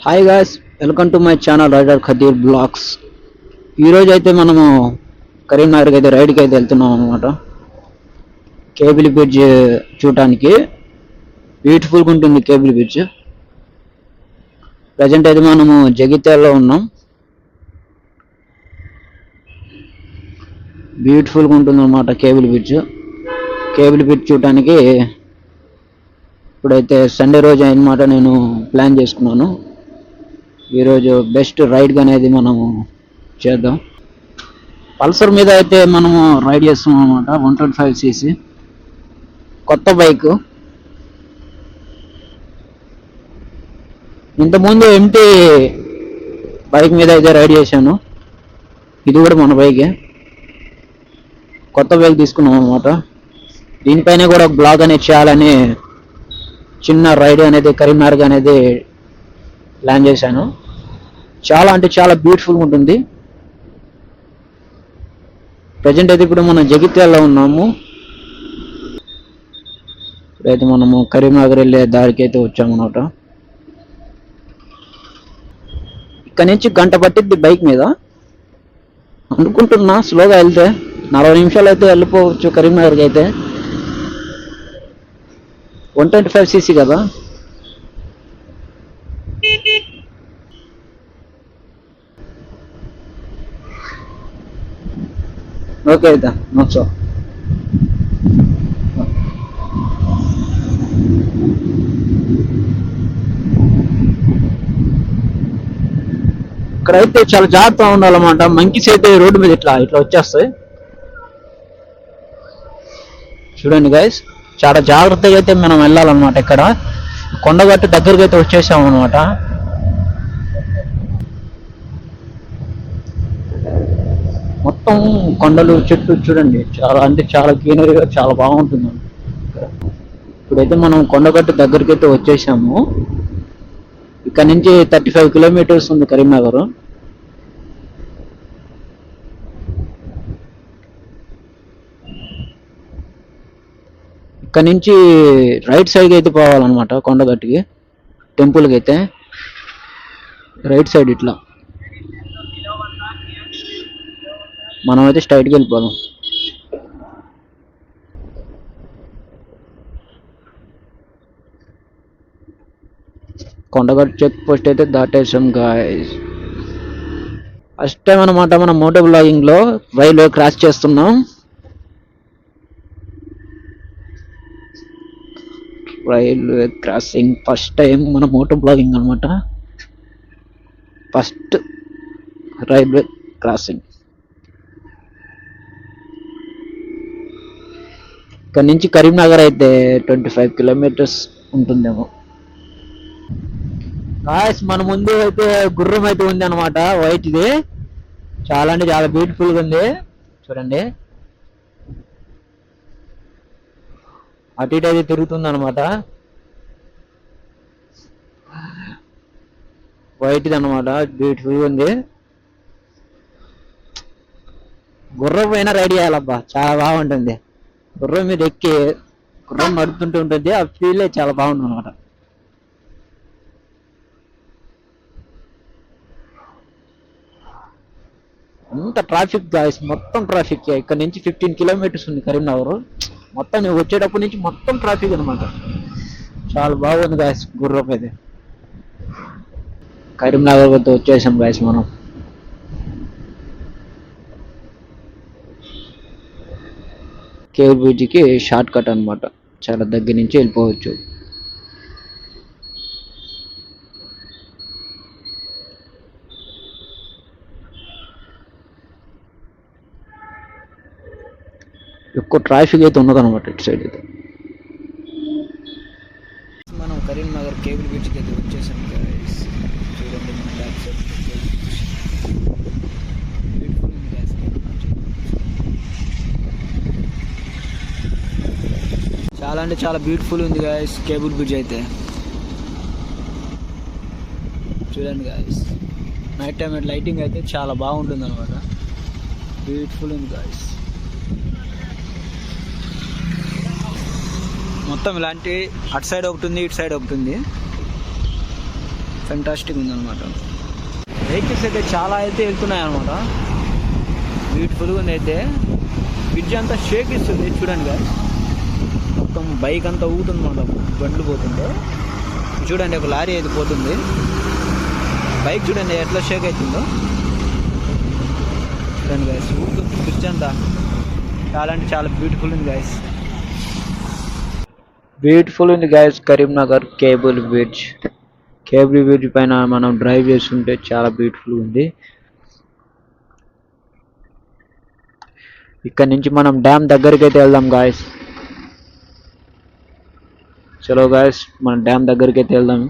Hi guys, welcome to my channel rider Khadeer blogs. ఈరోజు అయితే మనము కరీంనగర్కి అయితే రైడ్కి అయితే వెళ్తున్నాం అనమాట. కేబుల్ బ్రిడ్జ్ చూడటానికి బ్యూటిఫుల్గా ఉంటుంది కేబుల్ బ్రిడ్జ్. ప్రజెంట్ అయితే మనము జగిత్యాలలో ఉన్నాం. బ్యూటిఫుల్గా ఉంటుంది అనమాట కేబుల్ బ్రిడ్జ్. కేబుల్ బ్రిడ్జ్ చూడటానికి ఇప్పుడైతే సండే రోజు అనమాట నేను ప్లాన్ చేసుకున్నాను. ఈరోజు బెస్ట్ రైడ్ అనేది మనము చేద్దాం. పల్సర్ మీద అయితే మనము రైడ్ చేస్తున్నాం అనమాట. 125cc కొత్త బైక్. ఇంతకుముందు ఎంటీ బైక్ మీద అయితే రైడ్ చేశాను. ఇది కూడా మన బైకే, కొత్త బైక్ తీసుకున్నాం అనమాట. దీనిపైన కూడా బ్లాగ్ అనేది చేయాలని చిన్న రైడ్ అనేది కరీంనగర్ అనేది ప్లాన్ చేశాను. చాలా అంటే చాలా బ్యూటిఫుల్గా ఉంటుంది. ప్రజెంట్ అయితే ఇప్పుడు మనం జగిత్యాలలో ఉన్నాము. ఇప్పుడైతే మనము కరీంనగర్ వెళ్ళే దారికి అయితే వచ్చామన్నమాట. ఇక్కడ నుంచి గంట పట్టిద్ది బైక్ మీద అనుకుంటున్నా. స్లోగా వెళ్తే 40 నిమిషాలు అయితే వెళ్ళిపోవచ్చు కరీంనగర్కి అయితే. 125cc కదా. ఓకే అయితే నచ్చో. ఇక్కడైతే చాలా జాగ్రత్తగా ఉండాలన్నమాట. మంకీస్ అయితే రోడ్డు మీద ఇట్లా వచ్చేస్తాయి. చూడండి గైస్, చాలా జాగ్రత్తగా అయితే మనం వెళ్ళాలన్నమాట. ఇక్కడ కొండగట్టు దగ్గరికి అయితే వచ్చేసాం అనమాట. మొత్తం కొండలు చెట్లు చూడండి, చాలా అంటే చాలా గ్రీనరీగా చాలా బాగుంటుంది. ఇప్పుడైతే మనం కొండగట్టు దగ్గరికి అయితే వచ్చేసాము. ఇక్కడ నుంచి 35 కిలోమీటర్స్ ఉంది కరీంనగర్. ఇక్కడ నుంచి రైట్ సైడ్కి అయితే పోవాలన్నమాట. కొండగట్టుకి టెంపుల్కి అయితే రైట్ సైడ్ ఇట్లా మనం అయితే స్ట్రైట్కి వెళ్ళిపోదాం. కొండగట్టు చెక్ పోస్ట్ అయితే దాటేసాం గాయ్స్. ఫస్ట్ టైం అనమాట మనం మోటో బ్లాగింగ్ లో రైల్వే క్రాస్ చేస్తున్నాం. రైల్వే క్రాసింగ్ ఫస్ట్ టైం మన మోటో బ్లాగింగ్ అనమాట. First railway crossing. ఇక్కడ నుంచి కరీంనగర్ అయితే 25 కిలోమీటర్స్ ఉంటుందేమో. గాయ్స్, మన ముందు అయితే గుర్రం అయితే ఉంది అనమాట, వైట్ది. చాలా అంటే చాలా బ్యూటిఫుల్గా ఉంది. చూడండి, అటు ఇటు అయితే తిరుగుతుంది అనమాట. వైట్ది అనమాట, బ్యూటిఫుల్గా ఉంది. గుర్రం పైన రైడ్ చేయాలబ్బా, చాలా బాగుంటుంది. గుర్రం మీద ఎక్కి గుర్రం నడుపుతుంటూ ఉంటుంది. ఆ ఫీల్ చాలా బాగుంటుంది అనమాట. అంత ట్రాఫిక్ గాయస్, మొత్తం ట్రాఫిక్. ఇక్కడ నుంచి 15 కిలోమీటర్స్ ఉంది కరీంనగర్. మొత్తం నేను వచ్చేటప్పటి నుంచి మొత్తం ట్రాఫిక్ అనమాట. చాలా బాగుంది గాయస్ గుర్రం అయితే. కరీంనగర్ వద్ద వచ్చేసాం గాయస్ మనం. కేబుల్ బ్రిడ్జ్కి షార్ట్ కట్ అనమాట. చాలా దగ్గర నుంచి వెళ్ళిపోవచ్చు. ఎక్కువ ట్రాఫిక్ అయితే ఉన్నది అనమాట ఇటు సైడ్ అయితే. మనం కరీంనగర్ కేబుల్ బ్రిడ్జ్కి అయితే వచ్చేసాం గాయ్స్. చూడండి మన బ్యాక్ సైడ్ చాలా అంటే చాలా బ్యూటిఫుల్ ఉంది గాయస్ కేబుల్ బ్రిడ్జ్ అయితే. చూడండి గాయస్, నైట్ టైం లైటింగ్ అయితే చాలా బాగుంటుంది అనమాట. బ్యూటిఫుల్ ఉంది గాయస్. మొత్తం ఇలాంటి అటు సైడ్ ఒకటి ఉంది, ఇటు సైడ్ ఒకటి ఉంది. ఫెంటాస్టిక్ ఉందన్నమాట. వెహికల్స్ అయితే చాలా అయితే వెళ్తున్నాయి అనమాట. బ్యూటిఫుల్గా ఉంది. అయితే బ్రిడ్జ్ అంతా షేక్ ఇస్తుంది చూడండి guys. మొత్తం బైక్ అంతా ఊగుతుంది అనమాట, బండ్లు పోతుంటే. చూడండి ఒక లారీ అయితే పోతుంది, బైక్ చూడండి ఎట్లా షేక్ అవుతుందో చూడండి guys. ఊగుతుంది బ్రిడ్జ్ అంతా. చాలా అంటే చాలా బ్యూటిఫుల్ ఉంది guys. బ్యూటిఫుల్ ఉంది guys. Karimnagar cable bridge. Cable bridge పైన మనం డ్రైవ్ చేస్తుంటే చాలా బ్యూటిఫుల్ ఉంది. ఇక్కడ నుంచి మనం డ్యామ్ దగ్గరికి అయితే వెళ్దాం గాయస్. చలో గాయస్, మనం డ్యామ్ దగ్గరికి అయితే వెళ్దాం.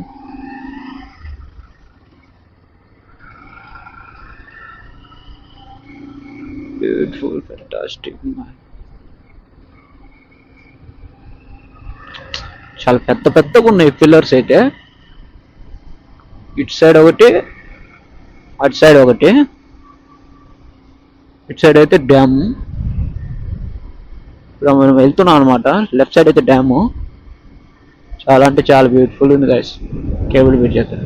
Beautiful fantastic. చాలా పెద్ద పెద్దగా ఉన్నాయి పిల్లర్స్ అయితే. ఇటు సైడ్ ఒకటి, అటు సైడ్ ఒకటి. ఇటు సైడ్ అయితే డ్యామ్. ఇప్పుడు మనం వెళ్తున్నాం అనమాట. లెఫ్ట్ సైడ్ అయితే డ్యాము. చాలా అంటే చాలా బ్యూటిఫుల్ ఉంది గైస్ కేబుల్ బ్రిడ్జ్ అయితే.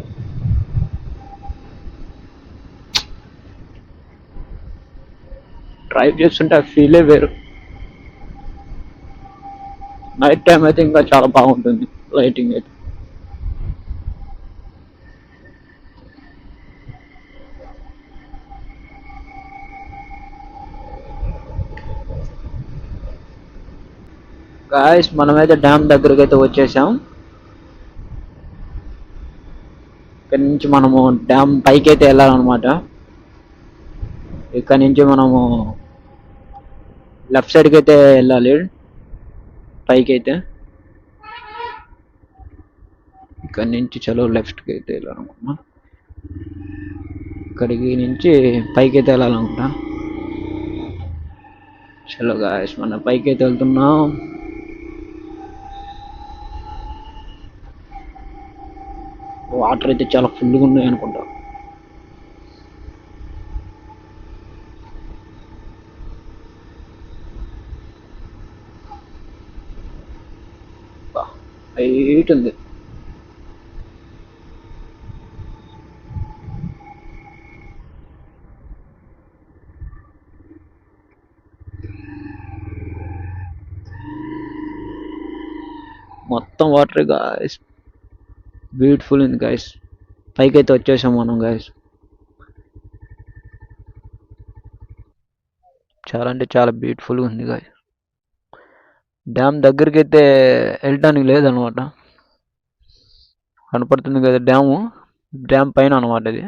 డ్రైవ్ చేస్తుంటే ఆ ఫీలే వేరు. నైట్ టైం అయితే ఇంకా చాలా బాగుంటుంది లైటింగ్ అయితే. గాయస్ మనమైతే డ్యామ్ దగ్గరికి అయితే వచ్చేసాం. ఇక్కడ నుంచి మనము డ్యామ్ పైకి అయితే వెళ్ళాలన్నమాట. ఇక్కడ నుంచి మనము లెఫ్ట్ సైడ్కి అయితే వెళ్ళాలి పైకి అయితే. ఇక్కడ నుంచి చలో లెఫ్ట్కి అయితే వెళ్ళాలనుకున్నా. ఇక్కడికి నుంచి పైకి అయితే వెళ్ళాలనుకుంటా. చలో గాయస్ మన పైకి అయితే వెళ్తున్నాం. వాటర్ అయితే చాలా ఫుల్గా ఉన్నాయి అనుకుంటా. హైట్ ఉంది. మొత్తం వాటర్ గాయస్. బ్యూటిఫుల్ ఉంది గాయస్. పైకి అయితే వచ్చేసాం మనం గాయస్. చాలా అంటే చాలా బ్యూటిఫుల్గా ఉంది గాయస్. డ్యామ్ దగ్గరికి అయితే వెళ్ళటానికి లేదనమాట. కనపడుతుంది కదా డ్యాము. డ్యామ్ పైన అనమాట ఇది.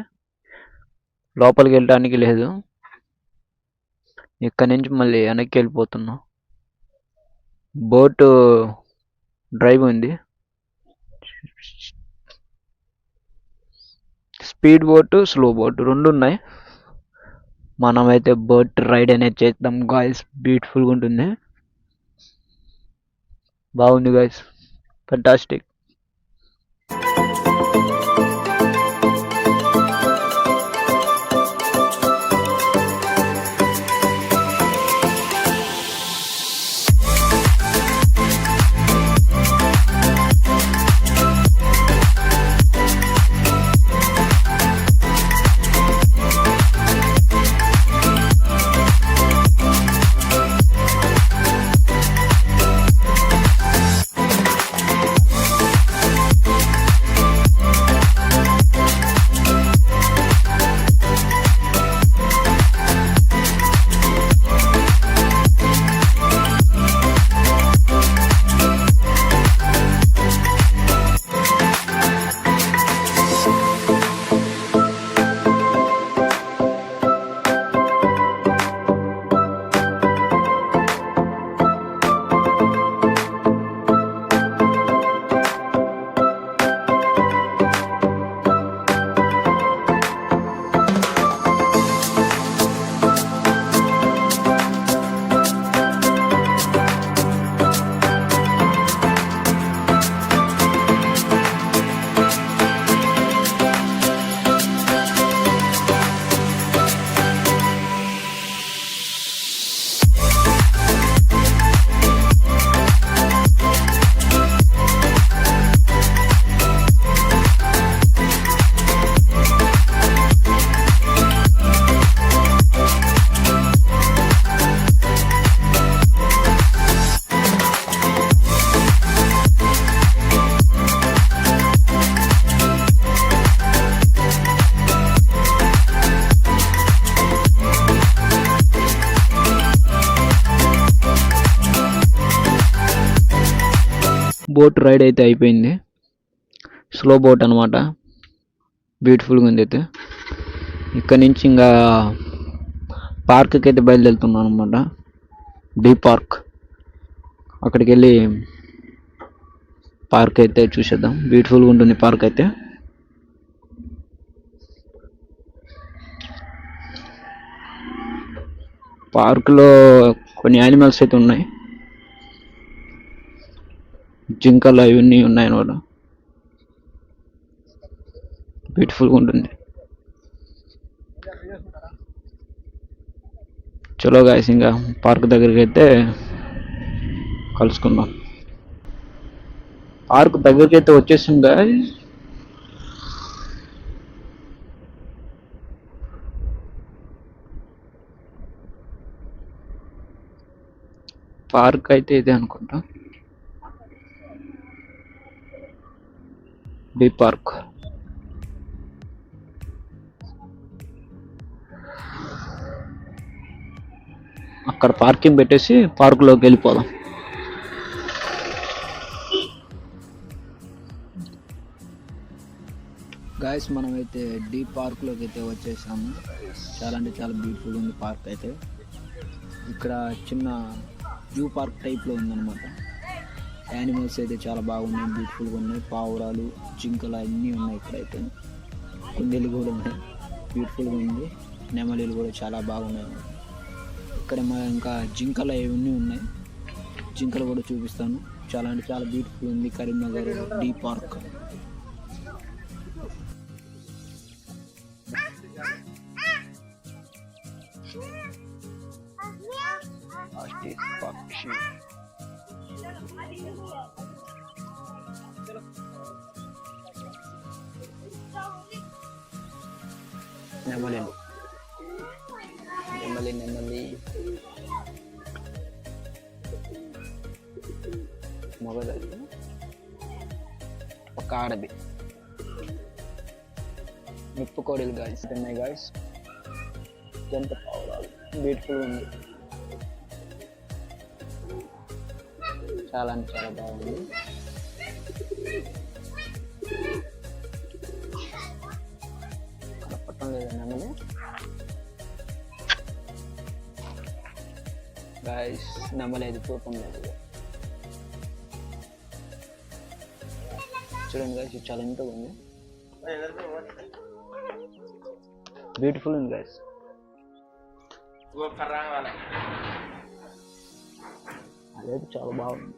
లోపలికి వెళ్ళటానికి లేదు. ఇక్కడ నుంచి మళ్ళీ వెనక్కి వెళ్ళిపోతున్నాం. బోటు డ్రైవ్ ఉంది. స్పీడ్ బోటు, స్లో బోటు రెండు ఉన్నాయి. మనమైతే బోట్ రైడ్ అనేది చేద్దాం గాయస్. బ్యూటిఫుల్గా ఉంటుంది. బాగుంది గాయస్, ఫెంటాస్టిక్. బోట్ రైడ్ అయితే అయిపోయింది. స్లో బోట్ అనమాట, బ్యూటిఫుల్గా ఉంది. అయితే ఇక్కడ నుంచి ఇంకా పార్క్కి అయితే బయలుదేరుతున్నాను అనమాట, డీ పార్క్. అక్కడికి వెళ్ళి పార్క్ అయితే చూసేద్దాం. బ్యూటిఫుల్గా ఉంటుంది పార్క్ అయితే. పార్కులో కొన్ని యానిమల్స్ అయితే ఉన్నాయి, జింకలు అవన్నీ ఉన్నాయి అన్నమాట. బ్యూటిఫుల్గా ఉంటుంది. చలో గాయస్, ఇంకా పార్క్ దగ్గరికి అయితే కలుసుకుందాం. పార్క్ దగ్గరికి అయితే వచ్చేసాం గాయస్. పార్క్ అయితే ఇదే అనుకుంటా, డీ పార్క్. అక్కడ పార్కింగ్ పెట్టేసి పార్కులోకి వెళ్ళిపోదాం. గాయస్, మనమైతే డీ పార్క్లోకి అయితే వచ్చేసాము. చాలా అంటే చాలా బ్యూటిఫుల్ ఉంది పార్క్ అయితే. ఇక్కడ చిన్న జూ పార్క్ టైప్లో ఉందన్నమాట. యానిమల్స్ అయితే చాలా బాగున్నాయి, బ్యూటిఫుల్గా ఉన్నాయి. పావురాలు, జింకలు అన్నీ ఉన్నాయి ఇక్కడైతే. కుందేలు కూడా ఉన్నాయి, బ్యూటిఫుల్గా ఉంది. నెమలీలు కూడా చాలా బాగున్నాయి. ఇక్కడ ఇంకా జింకలు అవన్నీ ఉన్నాయి, జింకలు కూడా చూపిస్తాను. చాలా అంటే చాలా బ్యూటిఫుల్ ఉంది కరీంనగర్ డీ పార్క్. నెమలి మొగది, ఒక ఆడది. నిప్పు కోడలు గాయస్ ఉన్నాయి గాయస్. ఎంత పావురాలు, బ్యూటిఫుల్ ఉంది. చాలా అంటే చాలా బాగుంది. కనపడటం లేదా నెమలి గాయస్? నెమలి అది చూపం లేదు. చూడండి గాయస్, చాలా ఎంతగా ఉంది, బ్యూటిఫుల్ ఉంది గాయస్. అదైతే చాలా బాగుంది.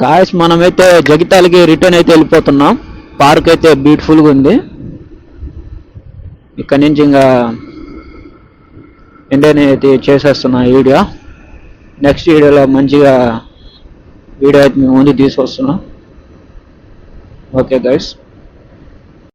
గాయస్, మనమైతే జగిత్యాలకి రిటర్న్ అయితే వెళ్ళిపోతున్నాం. పార్క్ అయితే బ్యూటిఫుల్గా ఉంది. ఇక్కడ నుంచి ఇంకా ఇండియన్ అయితే చేసేస్తున్నా వీడియో. నెక్స్ట్ వీడియోలో మంచిగా వీడియో అయితే మేము ముందు తీసుకొస్తున్నాం. Okay guys.